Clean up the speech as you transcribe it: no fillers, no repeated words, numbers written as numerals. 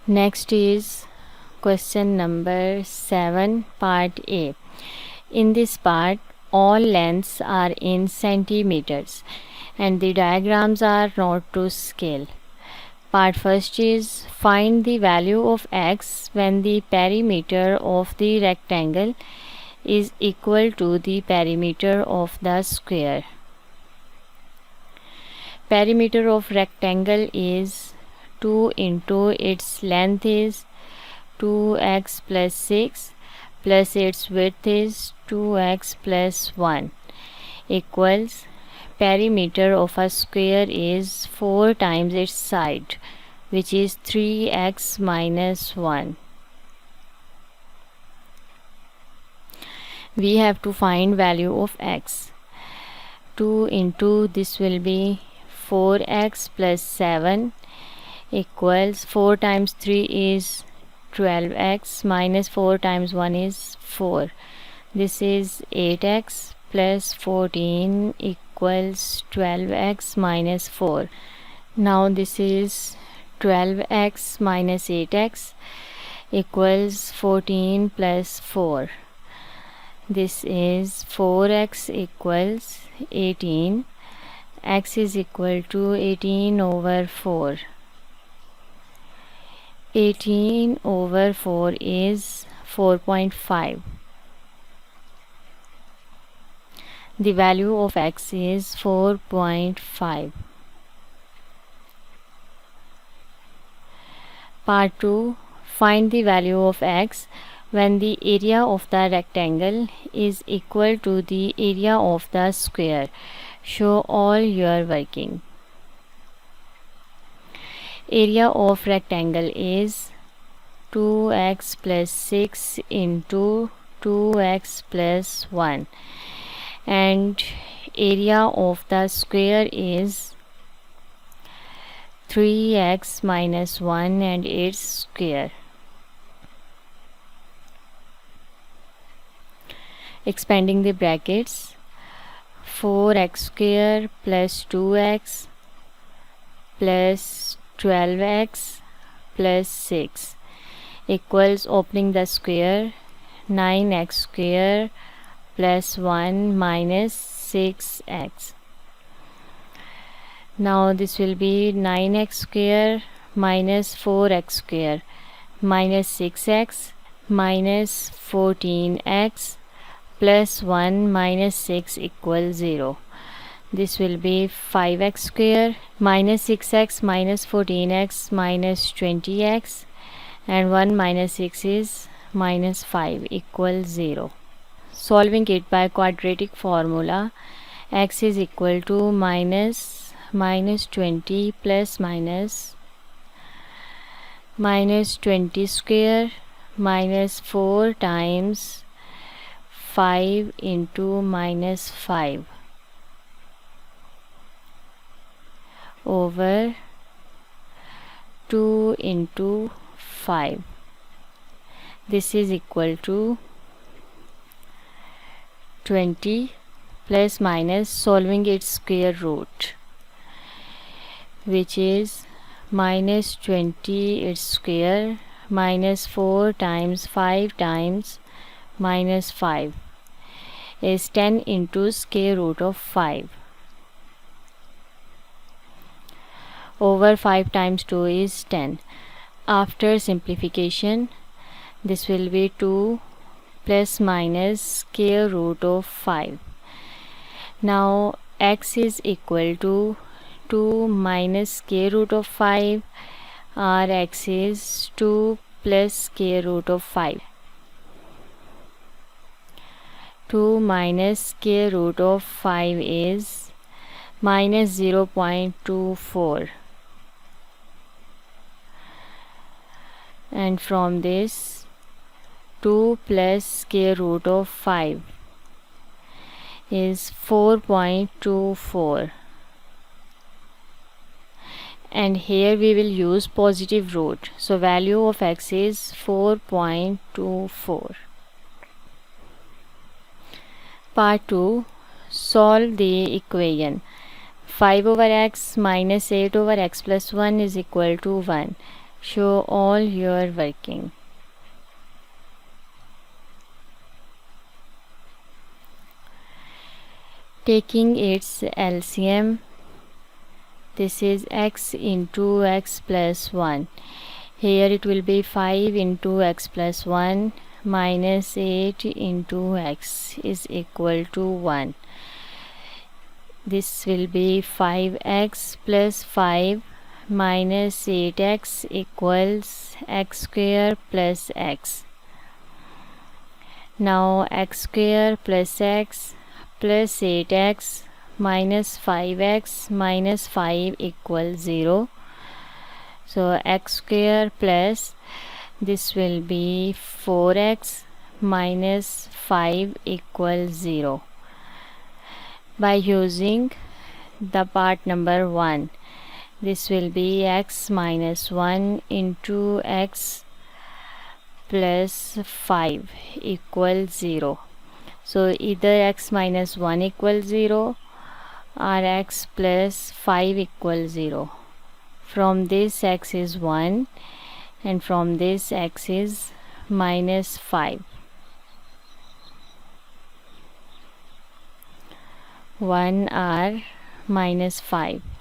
Next is question number 7, part A. In this part, all lengths are in centimeters and the diagrams are not to scale. Part first is find the value of x when the perimeter of the rectangle is equal to the perimeter of the square. Perimeter of rectangle is 2 into its length is 2x plus 6 plus its width is 2x plus 1 equals perimeter of a square is 4 times its side, which is 3x minus 1. We have to find value of x. 2 into this will be 4x plus 7 equals 4 times 3 is 12x minus 4 times 1 is 4. This is 8x plus 14 equals 12x minus 4. Now this is 12x minus 8x equals 14 plus 4. This is 4x equals 18. X is equal to 18 over 4. 18 over 4 is 4.5. The value of x is 4.5. Part 2. Find the value of x when the area of the rectangle is equal to the area of the square. Show all your working. Area of rectangle is 2x plus 6 into 2x plus 1 and area of the square is 3x minus 1 and its square. Expanding the brackets, 4x square plus 2x plus 12x plus 6 equals, opening the square, 9x square plus 1 minus 6x. Now this will be 9x square minus 4x square minus 6x minus 14x plus 1 minus 6 equals 0. This will be 5x square minus 6x minus 14x minus 20x and 1 minus 6 is minus 5 equals 0. Solving it by quadratic formula, x is equal to minus 20 plus minus 20 square minus 4 times 5 into minus 5 over 2 into 5. This is equal to 20 plus minus solving its square root, which is minus 20 its square minus 4 times 5 times minus 5 is 10 into square root of 5 over 5 times 2 is 10. After simplification, this will be 2 plus minus square root of 5. Now x is equal to 2 minus square root of 5, or x is 2 plus square root of 5. 2 minus square root of 5 is minus 0.24. And from this 2 plus square root of 5 is 4.24, and here we will use positive root, so value of x is 4.24. Part 2. Solve the equation. 5 over x minus 8 over x plus 1 is equal to 1. show all your working. Taking its LCM, this is x into x plus 1. Here it will be 5 into x plus 1 minus 8 into x is equal to 1. This will be 5x plus 5 minus 8x equals x square plus x. Now x square plus x plus 8x minus 5x minus 5 equals 0. So x square plus this will be 4x minus 5 equals 0. By using the part number 1, this will be x minus 1 into x plus 5 equals 0. So either x minus 1 equals 0 or x plus 5 equals 0. From this x is 1 and from this x is minus 5. 1 or minus 5.